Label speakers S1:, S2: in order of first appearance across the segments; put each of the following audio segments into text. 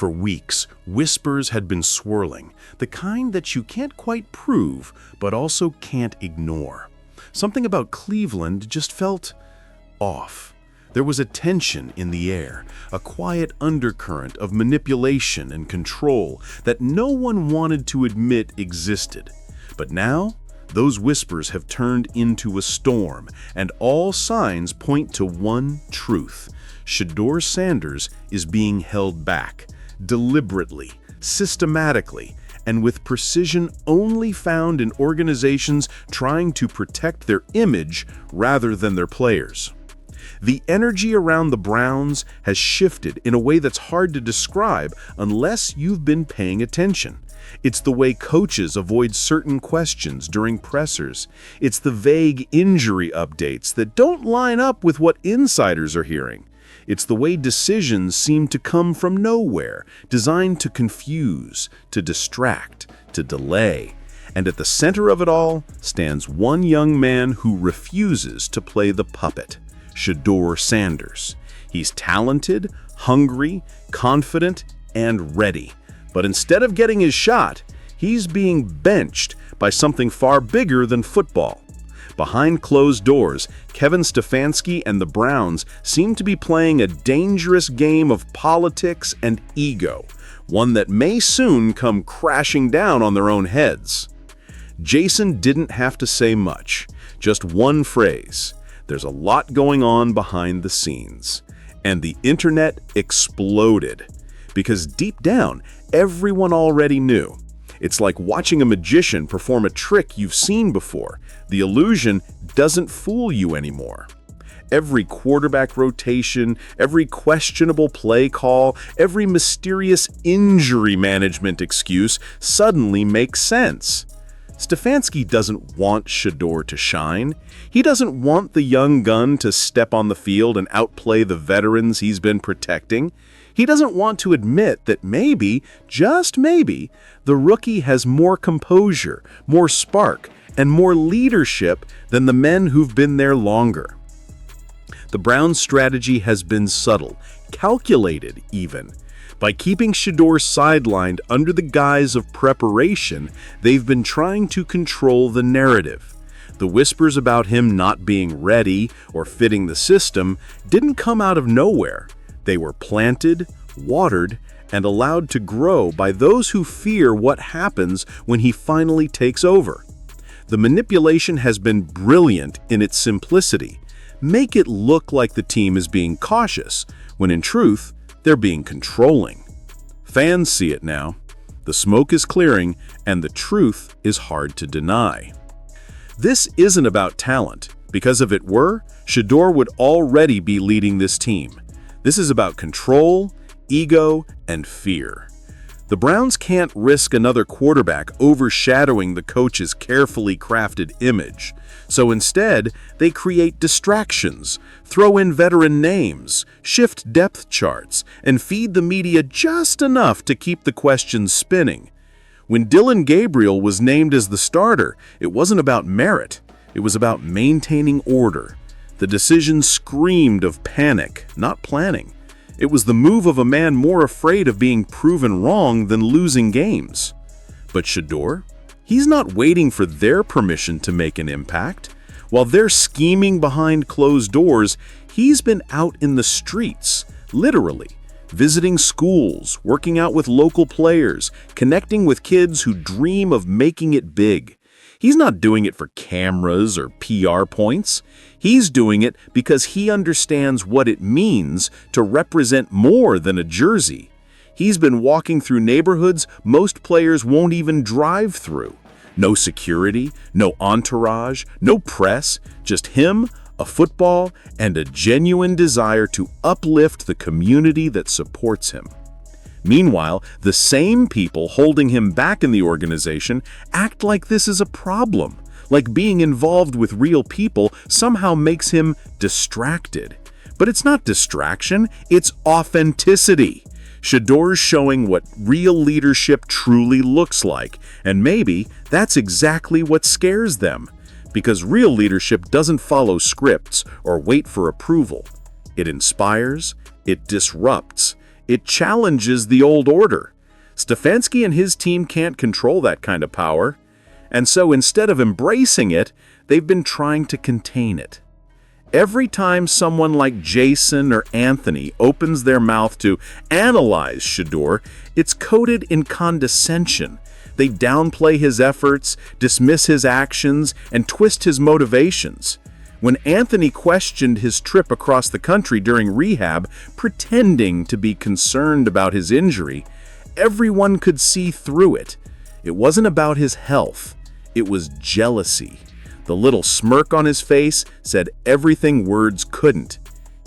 S1: For weeks, whispers had been swirling, the kind that you can't quite prove, but also can't ignore. Something about Cleveland just felt off. There was a tension in the air, a quiet undercurrent of manipulation and control that no one wanted to admit existed. But now, those whispers have turned into a storm, and all signs point to one truth. Shadur Sanders is being held back, deliberately, systematically, and with precision only found in organizations trying to protect their image rather than their players. The energy around the Browns has shifted in a way that's hard to describe unless you've been paying attention. It's the way coaches avoid certain questions during pressers. It's the vague injury updates that don't line up with what insiders are hearing. It's the way decisions seem to come from nowhere, designed to confuse, to distract, to delay. And at the center of it all stands one young man who refuses to play the puppet, Shadur Sanders. He's talented, hungry, confident, and ready. But instead of getting his shot, he's being benched by something far bigger than football. Behind closed doors, Kevin Stefanski and the Browns seem to be playing a dangerous game of politics and ego, one that may soon come crashing down on their own heads. Jason didn't have to say much, just one phrase. There's a lot going on behind the scenes. And the internet exploded. Because deep down, everyone already knew. It's like watching a magician perform a trick you've seen before. The illusion doesn't fool you anymore. Every quarterback rotation, every questionable play call, every mysterious injury management excuse suddenly makes sense. Stefanski doesn't want Shedeur to shine. He doesn't want the young gun to step on the field and outplay the veterans he's been protecting. He doesn't want to admit that maybe, just maybe, the rookie has more composure, more spark, and more leadership than the men who've been there longer. The Browns' strategy has been subtle, calculated even. By keeping Shedeur sidelined under the guise of preparation, they've been trying to control the narrative. The whispers about him not being ready or fitting the system didn't come out of nowhere. They were planted, watered, and allowed to grow by those who fear what happens when he finally takes over. The manipulation has been brilliant in its simplicity. Make it look like the team is being cautious, when in truth, they're being controlling. Fans see it now. The smoke is clearing, and the truth is hard to deny. This isn't about talent, because if it were, Shedeur would already be leading this team. This is about control, ego, and fear. The Browns can't risk another quarterback overshadowing the coach's carefully crafted image. So instead, they create distractions, throw in veteran names, shift depth charts, and feed the media just enough to keep the questions spinning. When Dillon Gabriel was named as the starter, it wasn't about merit. It was about maintaining order. The decision screamed of panic, not planning. It was the move of a man more afraid of being proven wrong than losing games. But Shedeur? He's not waiting for their permission to make an impact. While they're scheming behind closed doors, he's been out in the streets, literally, visiting schools, working out with local players, connecting with kids who dream of making it big. He's not doing it for cameras or PR points. He's doing it because he understands what it means to represent more than a jersey. He's been walking through neighborhoods most players won't even drive through. No security, no entourage, no press, just him, a football, and a genuine desire to uplift the community that supports him. Meanwhile, the same people holding him back in the organization act like this is a problem, like being involved with real people somehow makes him distracted. But it's not distraction, it's authenticity. Shedeur's showing what real leadership truly looks like, and maybe that's exactly what scares them. Because real leadership doesn't follow scripts or wait for approval. It inspires, it disrupts, It challenges the old order. Stefanski and his team can't control that kind of power. And so instead of embracing it, they've been trying to contain it. Every time someone like Jason or Anthony opens their mouth to analyze Shedeur, it's coated in condescension. They downplay his efforts, dismiss his actions, and twist his motivations. When Anthony questioned his trip across the country during rehab, pretending to be concerned about his injury, everyone could see through it. It wasn't about his health. It was jealousy. The little smirk on his face said everything words couldn't.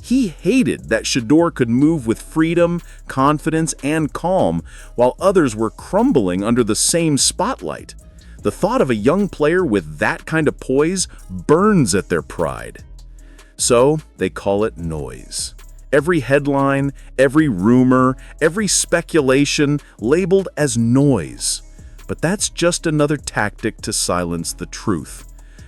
S1: He hated that Shedeur could move with freedom, confidence, and calm, while others were crumbling under the same spotlight. The thought of a young player with that kind of poise burns at their pride. So they call it noise. Every headline, every rumor, every speculation labeled as noise. But that's just another tactic to silence the truth.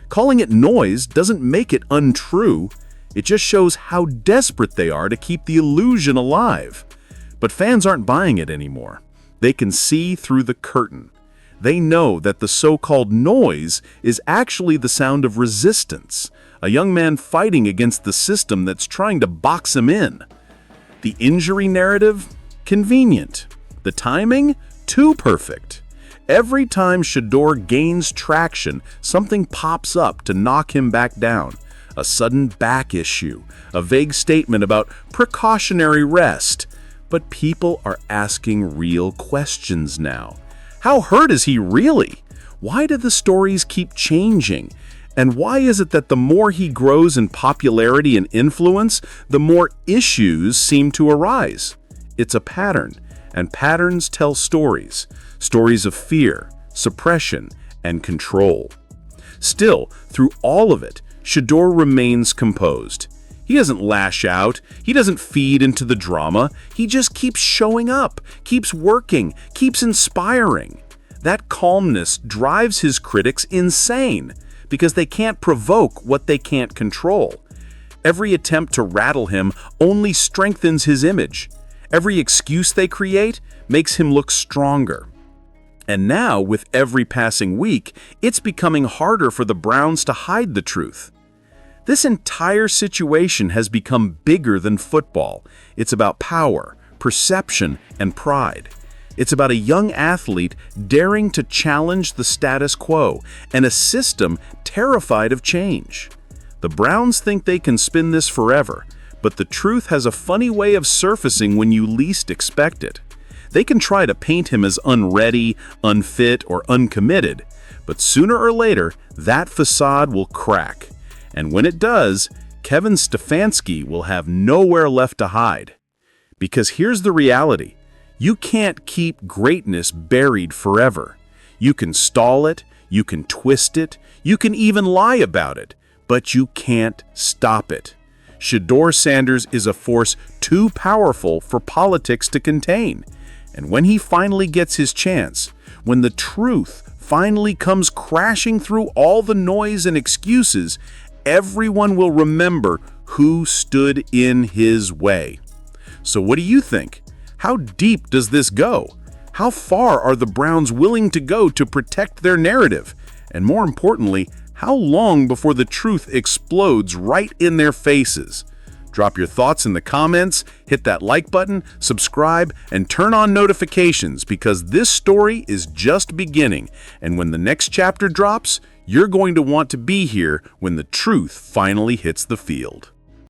S1: Calling it noise doesn't make it untrue. It just shows how desperate they are to keep the illusion alive. But fans aren't buying it anymore. They can see through the curtain. They know that the so-called noise is actually the sound of resistance, a young man fighting against the system that's trying to box him in. The injury narrative? Convenient. The timing? Too perfect. Every time Shedeur gains traction, something pops up to knock him back down. A sudden back issue, a vague statement about precautionary rest. But people are asking real questions now. How hurt is he really? Why do the stories keep changing? And why is it that the more he grows in popularity and influence, the more issues seem to arise? It's a pattern, and patterns tell stories. Stories of fear, suppression, and control. Still, through all of it, Shedeur remains composed. He doesn't lash out, he doesn't feed into the drama, he just keeps showing up, keeps working, keeps inspiring. That calmness drives his critics insane, because they can't provoke what they can't control. Every attempt to rattle him only strengthens his image. Every excuse they create makes him look stronger. And now, with every passing week, it's becoming harder for the Browns to hide the truth. This entire situation has become bigger than football. It's about power, perception, and pride. It's about a young athlete daring to challenge the status quo and a system terrified of change. The Browns think they can spin this forever, but the truth has a funny way of surfacing when you least expect it. They can try to paint him as unready, unfit, or uncommitted, but sooner or later, that facade will crack. And when it does, Kevin Stefanski will have nowhere left to hide. Because here's the reality. You can't keep greatness buried forever. You can stall it, you can twist it, you can even lie about it, but you can't stop it. Shadur Sanders is a force too powerful for politics to contain. And when he finally gets his chance, when the truth finally comes crashing through all the noise and excuses, everyone will remember who stood in his way. So what do you think? How deep does this go? How far are the Browns willing to go to protect their narrative? And more importantly, how long before the truth explodes right in their faces? Drop your thoughts in the comments, hit that like button, subscribe, and turn on notifications because this story is just beginning. And when the next chapter drops, you're going to want to be here when the truth finally hits the field.